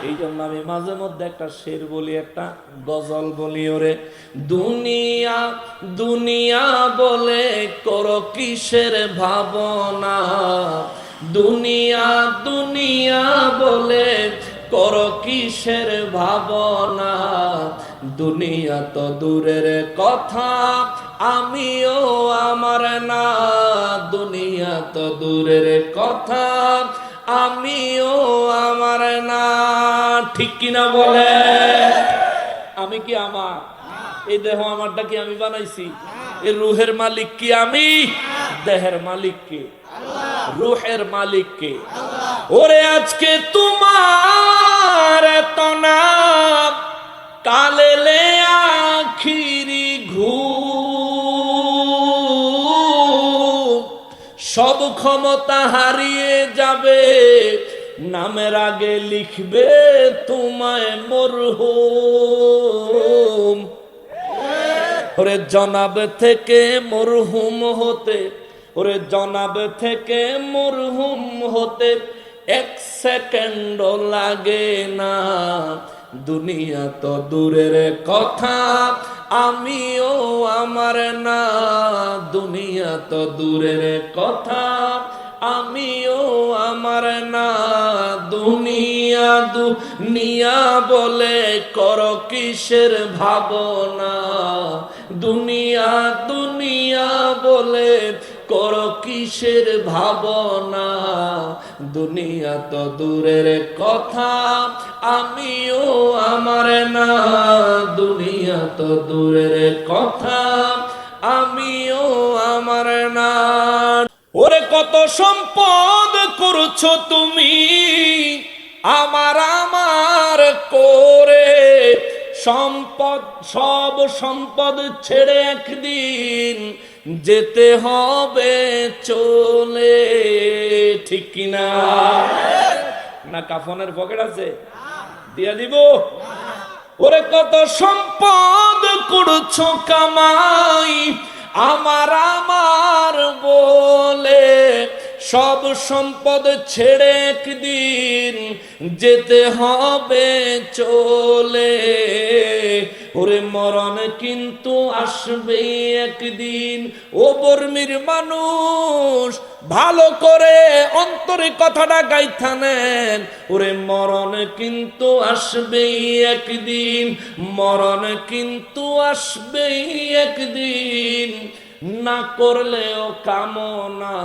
এই জন্য আমি মাঝে মধ্যে একটা শের বলি, একটা গজল বলি, ওরে দুনিয়া দুনিয়া বলে করো কিসের ভাবনা, দুনিয়া দুনিয়া বলে করো কিসের ভাবনা, দুনিয়া তো দূরের কথা আমিও আমার না, দুনিয়া তো দূরের কথা আমিও আমার না। ঠিক কিনা বলে? আমি কি আমার? এই দেহ আমারটা কি আমি বানাইছি? এই রুহের মালিক কি আমি? দেহের মালিক কে? রুহের মালিক কে? ওরে আজকে তোমার তনাব কালেলে আখিরি ঘুম, সব ক্ষমতা হারিয়ে যাবে, নামের আগে লিখবে তোমায় মরহুম। ওরে জনাব থেকে মরহুম হতে, ওরে জনাব থেকে মরহুম হতে এক সেকেন্ড লাগে না, দুনিয়া তো দূরের কথা আমিও আমার না, দুনিয়া তো দূরের কথা আমিও আমার না, দুনিয়া দুনিয়া বলে করো কিসের ভাবনা, দুনিয়া দুনিয়া বলে করো কিসের ভাবনা, দুনিয়া তো দূরের কথা আমিও আমার না, দুনিয়া তো দূরের কথা আমিও আমার না। ওরে কত সম্পদ করছো তুমি আমার আমার করে, সম্পদ সব সম্পদ ছেড়ে একদিন যেতে হবে চলে। ঠিক কিনা? না কাফনের পকেট আছে? দিয়া দিব? ওরে কত সম্পদ করছো কামাই আমার আমার বলে, সব সম্পদ ছেড়ে একদিন যেতে হবে চলে, ওরে মরণ কিন্তু আসবে একদিন। ও বর্মির মানুষ ভালো করে অন্তরে কথাটা গাইথা নেন, ওরে মরণ কিন্তু আসবে একদিন, মরণ কিন্তু আসবে একদিন, না করলেও কামনা,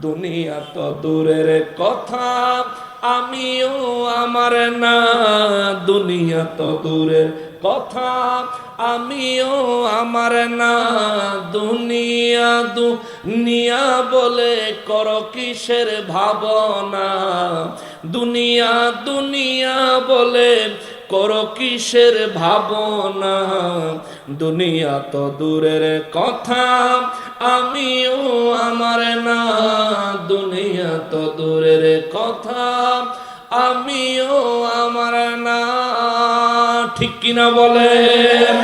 দুনিয়া তো দূরের কথা আমিও আমার না, দুনিয়া তো দূরের কথা আমিও আমার না, দুনিয়া দুনিয়া বলে করো কিসের ভাবনা, দুনিয়া দুনিয়া বলে করো কিসের ভাবনা, দুনিয়া তো দূরের কথা আমিও আমার না, দুনিয়া তো দূরের কথা আমিও আমার না। ঠিক কিনা বলেন?